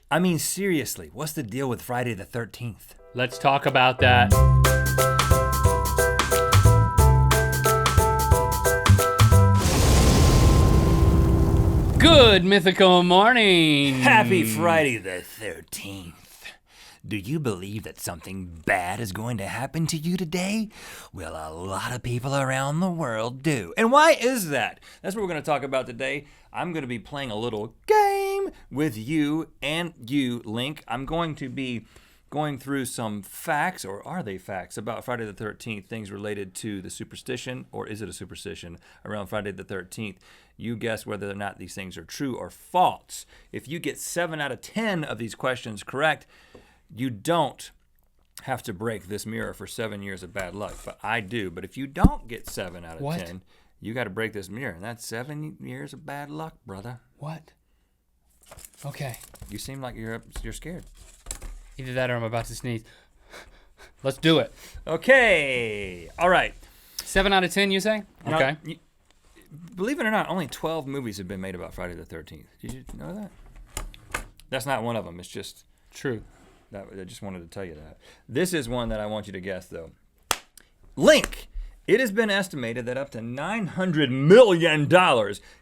I mean, seriously, what's the deal with Friday the 13th? Let's talk about that. Good mythical morning. Happy Friday the 13th. Do you believe that something bad is going to happen to you today? Well, a lot of people around the world do. And why is that? That's what we're going to talk about today. I'm going to be playing a little game with you and you, Link. I'm going to be going through some facts, or are they facts, about Friday the 13th, things related to the superstition, or is it a superstition, around Friday the 13th. You guess whether or not these things are true or false. If you get 7 out of 10 of these questions correct, you don't have to break this mirror for 7 years of bad luck, but I do. But if you don't get 7 out of 10, you got to break this mirror, and that's 7 years of bad luck, brother. What? Okay. You seem like you're scared. Either that or I'm about to sneeze. Let's do it. Okay. All right. 7 out of 10, you say? Now, Okay. Believe it or not, only 12 movies have been made about Friday the 13th. Did you know that? That's not one of them. It's just True. I just wanted to tell you that. This is one that I want you to guess, though. Link. It has been estimated that up to $900 million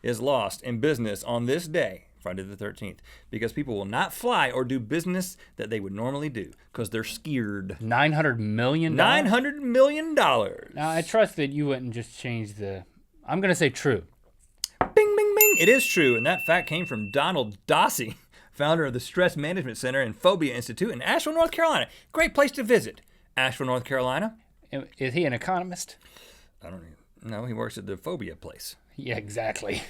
is lost in business on this day, Friday the 13th, because people will not fly or do business that they would normally do because they're scared. $900 million? $900 million. Now, I trust that you wouldn't just change the... I'm going to say true. Bing, bing, bing. It is true, and that fact came from Donald Dossey, founder of the Stress Management Center and Phobia Institute in Asheville, North Carolina. Great place to visit. Asheville, North Carolina. Is he an economist? I don't even know. He works at the phobia place. Yeah, exactly.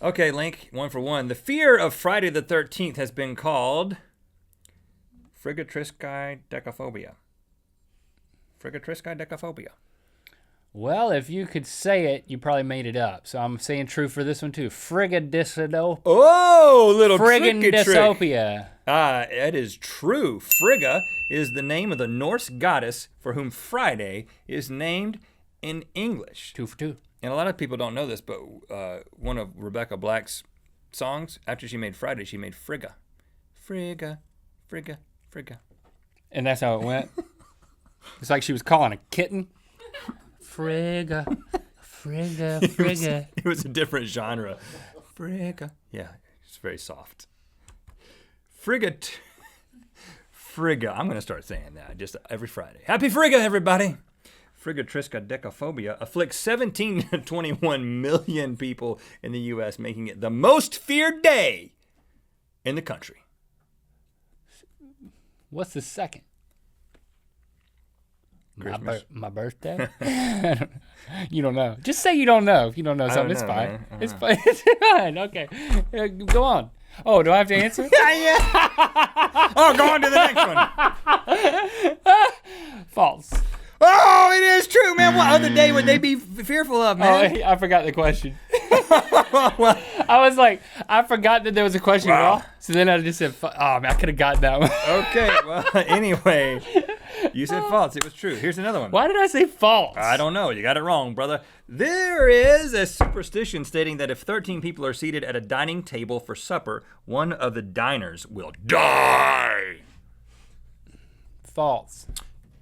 Okay, Link, 1 for 1. The fear of Friday the 13th has been called frigatriscidecaphobia. Frigatriscidecaphobia. Well, if you could say it, you probably made it up. So I'm saying true for this one too. Frigidisopia. Oh, little tricky trick. Frigidisopia. It is true. Frigga is the name of the Norse goddess for whom Friday is named in English. 2 for 2. And a lot of people don't know this, but one of Rebecca Black's songs, after she made Friday, she made Frigga. Frigga, Frigga, Frigga. And that's how it went? It's like she was calling a kitten. Frigga, Frigga, Frigga. It was a different genre. Frigga. Yeah, it's very soft. Frigga. I'm going to start saying that just every Friday. Happy Frigga, everybody. Frigatriscidecaphobia afflicts 17 to 21 million people in the U.S., making it the most feared day in the country. What's the second? Christmas. My birthday? You don't know. Just say you don't know. If you don't know something, it's fine. It's fine. It's fine. Okay. Go on. Oh, do I have to answer? Yeah. Oh, go on to the next one. False. Oh, it is true, man. What other day would they be fearful of, man? Oh, I forgot the question. I was like, I forgot that there was a question at all. So then I just said, oh, man, I could have gotten that one. Okay, well, anyway, you said false. It was true. Here's another one. Why did I say false? I don't know. You got it wrong, brother. There is a superstition stating that if 13 people are seated at a dining table for supper, one of the diners will die. False.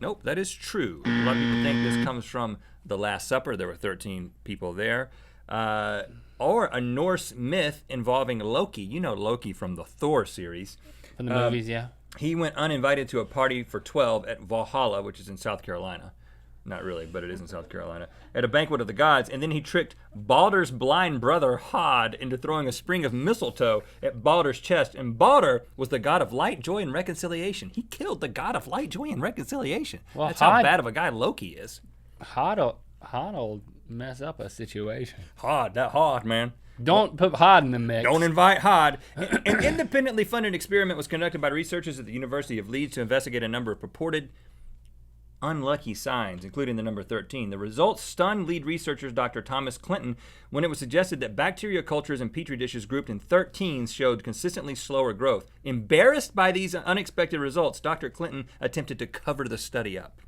Nope, that is true. A lot of people think this comes from the Last Supper. There were 13 people there. Or a Norse myth involving Loki. You know Loki from the Thor series. From the movies, yeah. He went uninvited to a party for 12 at Valhalla, which is in South Carolina. Not really, but it is in South Carolina. At a banquet of the gods, and then he tricked Baldur's blind brother Hod into throwing a sprig of mistletoe at Baldur's chest, and Baldur was the god of light, joy, and reconciliation. He killed the god of light, joy, and reconciliation. Well, that's how bad of a guy Loki is. Hod'll mess up a situation. Hod, man. Don't put Hod in the mix. Don't invite Hod. An independently funded experiment was conducted by researchers at the University of Leeds to investigate a number of purported unlucky signs, including the number 13. The results stunned lead researchers Dr. Thomas Clinton when it was suggested that bacteria cultures in petri dishes grouped in 13s showed consistently slower growth. Embarrassed by these unexpected results, Dr. Clinton attempted to cover the study up.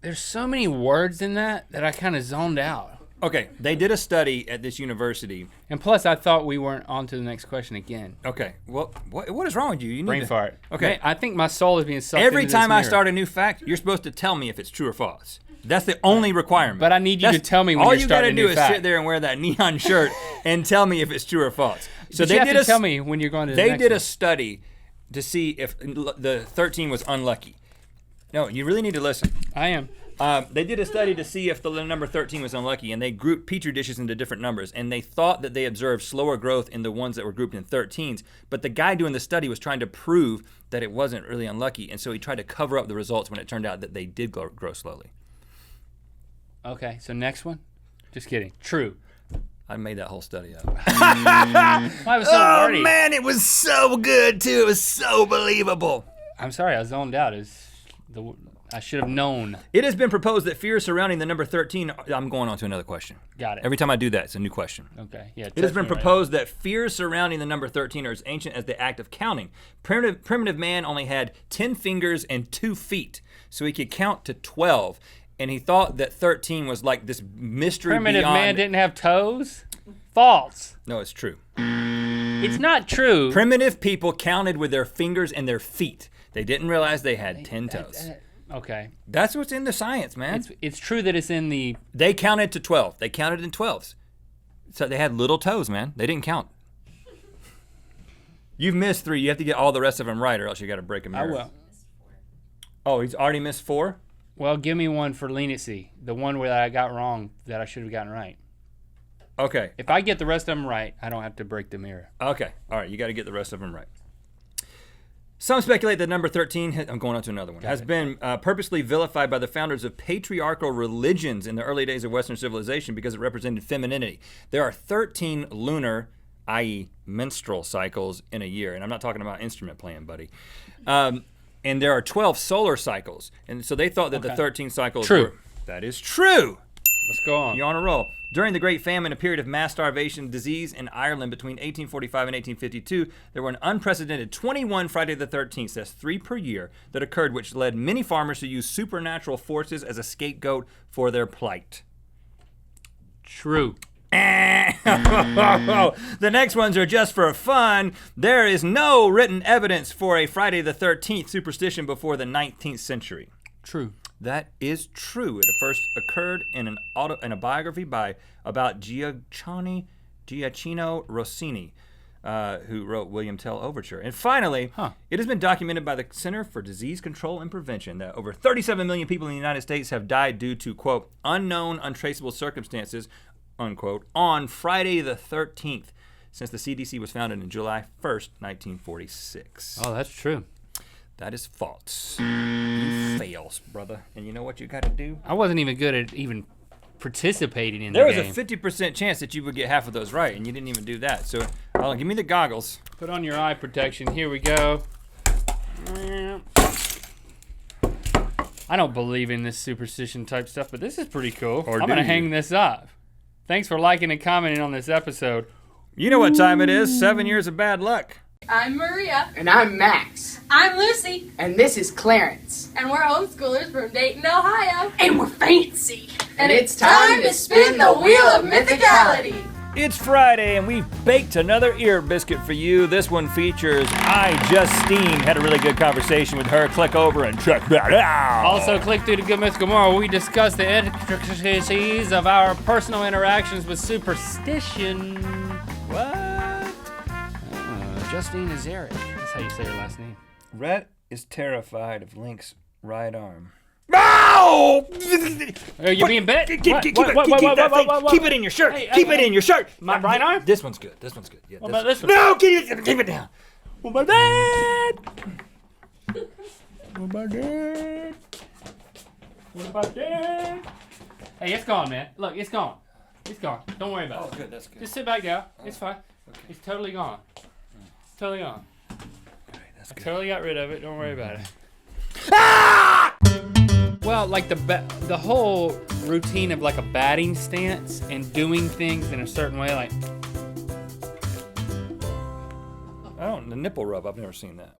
There's so many words in that I kind of zoned out. Okay, they did a study at this university. And plus, I thought we weren't on to the next question again. Okay, well, what is wrong with you? You need Brain fart. Okay. Man, I think my soul is being sucked Every into time this I mirror. start a new fact, you're supposed to tell me if it's true or false. That's the only requirement. But I need you to tell me when all you're starting a you new gotta do is fact. sit there and wear that neon shirt and tell me if it's true or false. So But they you have did to a tell me when you're going to the They next did one. a study to see if the 13 was unlucky. No, you really need to listen. I am. They did a study to see if the number 13 was unlucky, and they grouped Petri dishes into different numbers, and they thought that they observed slower growth in the ones that were grouped in 13s, but the guy doing the study was trying to prove that it wasn't really unlucky, and so he tried to cover up the results when it turned out that they did grow slowly. Okay, so next one? Just kidding. True. I made that whole study up. Why I was so worried. Man, it was so good, too. It was so believable. I'm sorry, I zoned out. I should have known. It has been proposed that fears surrounding the number 13, I'm going on to another question. Got it. Every time I do that, it's a new question. Okay, yeah. It has been proposed that fears surrounding the number 13 are as ancient as the act of counting. Primitive man only had 10 fingers and 2 feet, so he could count to 12. And he thought that 13 was like this mystery Primitive beyond... man didn't have toes? False. No, it's true. It's not true. Primitive people counted with their fingers and their feet. They didn't realize they had 10 toes. Okay. That's what's in the science, man. It's true that it's in the... They counted to 12. They counted in 12s. So they had little toes, man. They didn't count. You've missed 3. You have to get all the rest of them right, or else you got to break a mirror. I will. Oh, he's already missed 4? Well, give me one for leniency. The one where I got wrong that I should have gotten right. Okay. If I get the rest of them right, I don't have to break the mirror. Okay. All right. You got to get the rest of them right. Some speculate that number 13, I'm going on to another one, has been purposely vilified by the founders of patriarchal religions in the early days of Western civilization because it represented femininity. There are 13 lunar, i.e. menstrual cycles in a year. And I'm not talking about instrument playing, buddy. And there are 12 solar cycles. And so they thought that the 13 cycles True. were... That is true. Let's go on. You're on a roll. During the Great Famine, a period of mass starvation, disease in Ireland between 1845 and 1852, there were an unprecedented 21 Friday the 13th, that's 3 per year, that occurred, which led many farmers to use supernatural forces as a scapegoat for their plight. True. The next ones are just for fun. There is no written evidence for a Friday the 13th superstition before the 19th century. True. That is true. It first occurred in a biography about Gioacchino Rossini, who wrote William Tell Overture. And finally, it has been documented by the Center for Disease Control and Prevention that over 37 million people in the United States have died due to, quote, unknown, untraceable circumstances, unquote, on Friday the 13th, since the CDC was founded in July 1st, 1946. Oh, that's true. That is false. You fails, brother. And you know what you got to do? I wasn't even good at even participating in There the was game. a 50% chance that you would get half of those right, and you didn't even do that. So, give me the goggles. Put on your eye protection. Here we go. I don't believe in this superstition type stuff, but this is pretty cool. Or I'm do going to you? hang this up. Thanks for liking and commenting on this episode. You know what time it is. 7 years of bad luck. I'm Maria. And I'm Max. I'm Lucy. And this is Clarence. And we're homeschoolers from Dayton, Ohio. And we're fancy. And it's time to spin the wheel of mythicality. It's Friday, and we've baked another ear biscuit for you. This one features Justine. Had a really good conversation with her. Click over and check that out. Also, click through to Good Mythical Morning, where we discuss the intricacies of our personal interactions with superstition. What? Justine is Eric. That's how you say her last name. Rhett is terrified of Link's right arm. Ow! Are you being bit? Keep it in your shirt. Keep it in your shirt. My right arm? This one's good. This one's good. Yeah, What about this one? No, keep it down. What about that? What about that? What about that? Hey, it's gone, man. Look, it's gone. It's gone. Don't worry about it. Oh, good. That's good. Just sit back down. It's fine. Okay. It's totally gone. It's totally gone. All right, that's I good. totally got rid of it. Don't worry about it. Ah! Well, like the whole routine of like a batting stance and doing things in a certain way, like The nipple rub. I've never seen that.